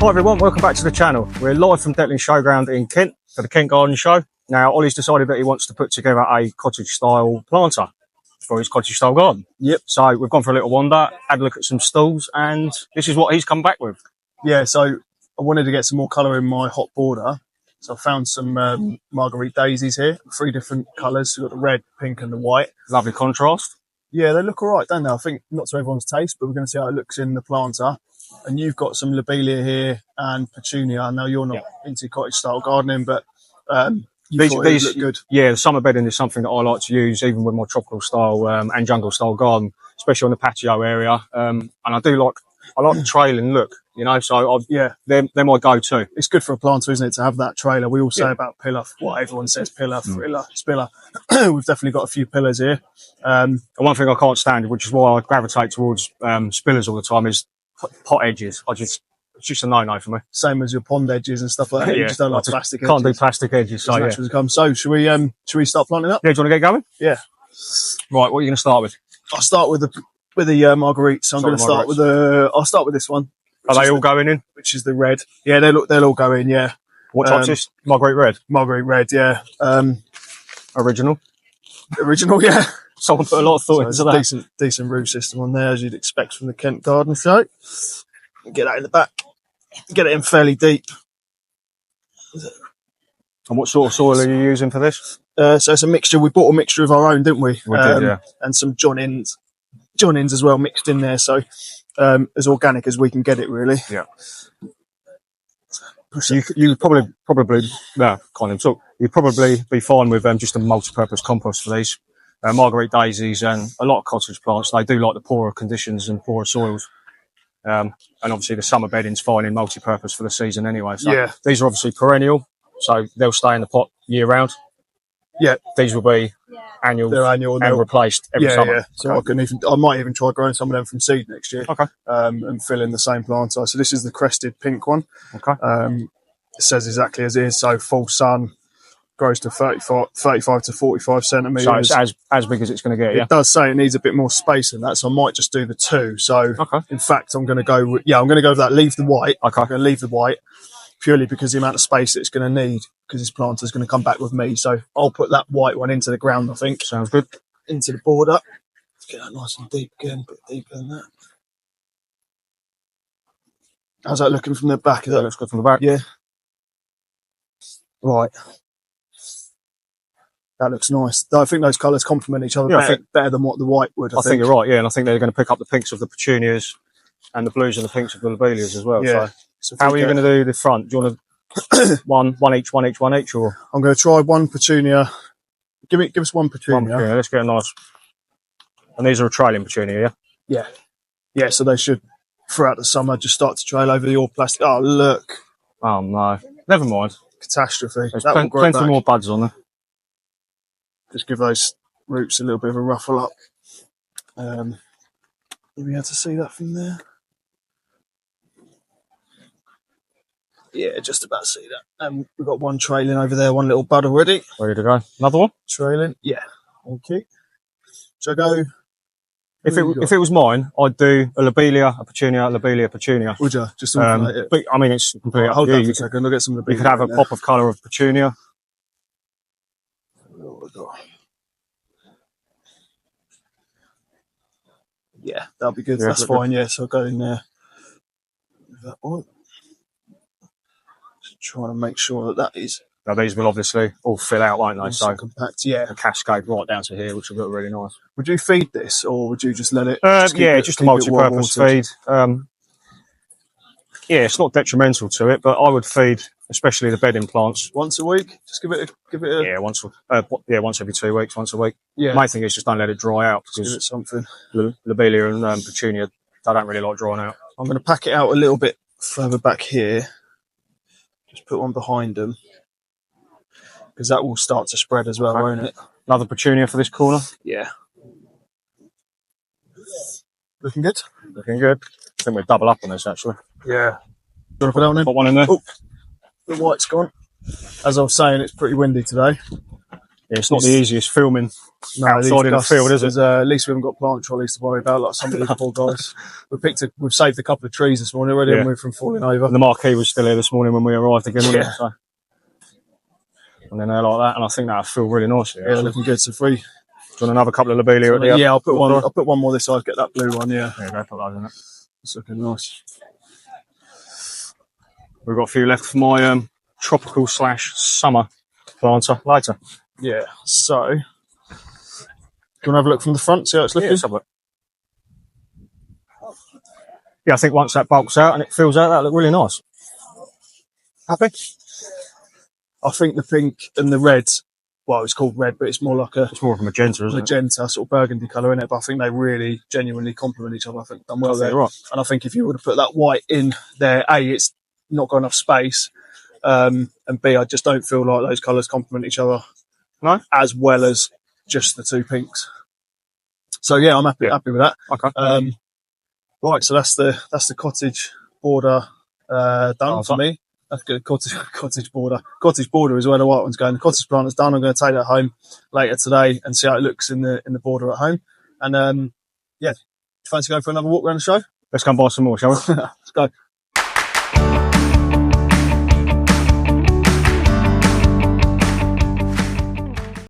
Hi everyone, welcome back to the channel. We're live from Detling Showground in Kent for the Kent Garden Show. Now, Ollie's decided that he wants to put together a cottage-style planter for his cottage-style garden. Yep. So we've gone for a little wander, had a look at some stalls, and this is what he's come back with. Yeah, so I wanted to get some more colour in my hot border. So I found some marguerite daisies here, 3 different colours. We've got the red, pink and the white. Lovely contrast. Yeah, they look all right, don't they? I think not to everyone's taste, but we're going to see how it looks in the planter. And you've got some lobelia here and petunia. I know you're not into cottage-style gardening, but these look good. Yeah, the summer bedding is something that I like to use, even with my tropical style and jungle style garden, especially on the patio area. And I like the trailing look, you know. So they're my go-to. It's good for a planter, isn't it, to have that trailer? We all say about pillar, what everyone says, pillar, thriller, spiller. We've definitely got a few pillars here. And one thing I can't stand, which is why I gravitate towards spillers all the time, is pot edges. It's just a no-no for me. Same as your pond edges and stuff like that. You just don't like plastic edges. Can't do plastic edges. So So should we start planting up? Yeah, do you want to get going? Yeah. Right, what are you going to start with? I'll start with the marguerite. So I'm going to start with I'll start with this one. Are they all going in? Which is the red. Yeah, they'll all go in. Yeah. What type's this? Marguerite red. Marguerite red. Yeah. Original. Original. Yeah. Someone put a lot of thought into that. Decent root system on there, as you'd expect from the Kent Garden Show. Get that in the back. Get it in fairly deep. And what sort of soil are you using for this? So it's a mixture. We bought a mixture of our own, didn't we? We did, yeah. And some John Innes as well mixed in there. So as organic as we can get it, really. Yeah. You probably no, can't even talk. You'd probably be fine with just a multi-purpose compost for these. Marguerite daisies and a lot of cottage plants, they do like the poorer conditions and poorer soils. And obviously the summer bedding's fine in multi-purpose for the season anyway. So these are obviously perennial, so they'll stay in the pot year round. Yeah. These will be annual. They're annual and replaced every summer. Yeah. So I might even try growing some of them from seed next year. Okay. And fill in the same planter. So this is the crested pink one. Okay. It says exactly as it is. So full sun. Grows to 35 to 45 centimetres. So it's as big as it's going to get, yeah? It does say it needs a bit more space than that, so I might just do the 2. So, in fact, I'm going to go with that, leave the white. Okay. I'm going to leave the white purely because the amount of space that it's going to need, because this planter's going to come back with me. So I'll put that white one into the ground, I think. Sounds good. Into the border. Let's get that nice and deep again, a bit deeper than that. How's that looking from the back? That looks good from the back. Yeah. Right. That looks nice. I think those colours complement each other better than what the white would. I think you're right, yeah. And I think they're going to pick up the pinks of the petunias and the blues and the pinks of the lobelias as well. Yeah. So how are you going to do the front? Do you want to one each, or? I'm going to try one petunia. Give us one petunia. Let's get a nice. And these are a trailing petunia, yeah? Yeah. Yeah, so they should, throughout the summer, just start to trail over the all plastic. Oh, look. Oh, no. Never mind. Catastrophe. There's plenty more buds on there. Just give those roots a little bit of a ruffle up. You'll be able to see that from there. Yeah, just about see that. And we've got one trailing over there, one little bud already. Ready to go. Another one? Trailing. Yeah. Okay. So I go. If it was mine, I'd do a lobelia, a petunia, petunia. Would you? Just alternate it? But I mean, it's completely up hold to on you. for a second. I'll get some lobelia. You could have a pop of colour of petunia. Yeah, that'll be good. Yeah, that's fine. Good. Yeah, so I'll go in there with that one. Just trying to make sure that is. Now these will obviously all fill out, won't they? So compact, yeah. A cascade right down to here, which will look really nice. Would you feed this, or would you just let it? Just a multi-purpose feed. Yeah, it's not detrimental to it, but I would feed, especially the bedding plants, once a week. Just give it a once every 2 weeks, once a week. Yeah. The main thing is just don't let it dry out, because give it something. Lobelia and petunia, they don't really like drying out. I'm going to pack it out a little bit further back here. Just put one behind them, because that will start to spread as well, won't it? Another petunia for this corner. Yeah. Looking good. Looking good. I think we'll double up on this actually. Yeah. Do you want to put that one in? Put one in there. Oh, the white's gone. As I was saying, it's pretty windy today. Yeah, it's not the easiest filming outside in the field, is it? At least we haven't got plant trolleys to worry about like some of these poor guys. We've saved a couple of trees this morning already, haven't we, from falling over. And the marquee was still here this morning when we arrived again, wasn't it? So, and then they're like that, and I think that'll feel really nice. Yeah, looking good. So free. Do you want another couple of lobelia at the Yeah, I'll put one more this side. Get that blue one. Yeah. There you go. Put those in it. It's looking nice. We've got a few left for my tropical / summer planter later. Yeah. So, do you want to have a look from the front? See how it's looking. Yeah, let's have a look. Yeah, I think once that bulks out and it fills out, that'll look really nice. Happy? I think the pink and the red, well, it's called red, but it's more like it's more of a magenta, isn't it? Magenta, sort of burgundy colour in it, but I think they really genuinely complement each other. I think done well there. Right. And I think if you were to put that white in there, A, it's not got enough space, and B, I just don't feel like those colours complement each other as well as just the two pinks. So yeah, I'm happy with that. Okay. Right, so that's the cottage border done for me. That's good. Cottage border is where the white one's going. The cottage plant is done. I'm going to take that home later today and see how it looks in the border at home. And yeah, fancy going for another walk around the show? Let's come buy some more, shall we? Let's go.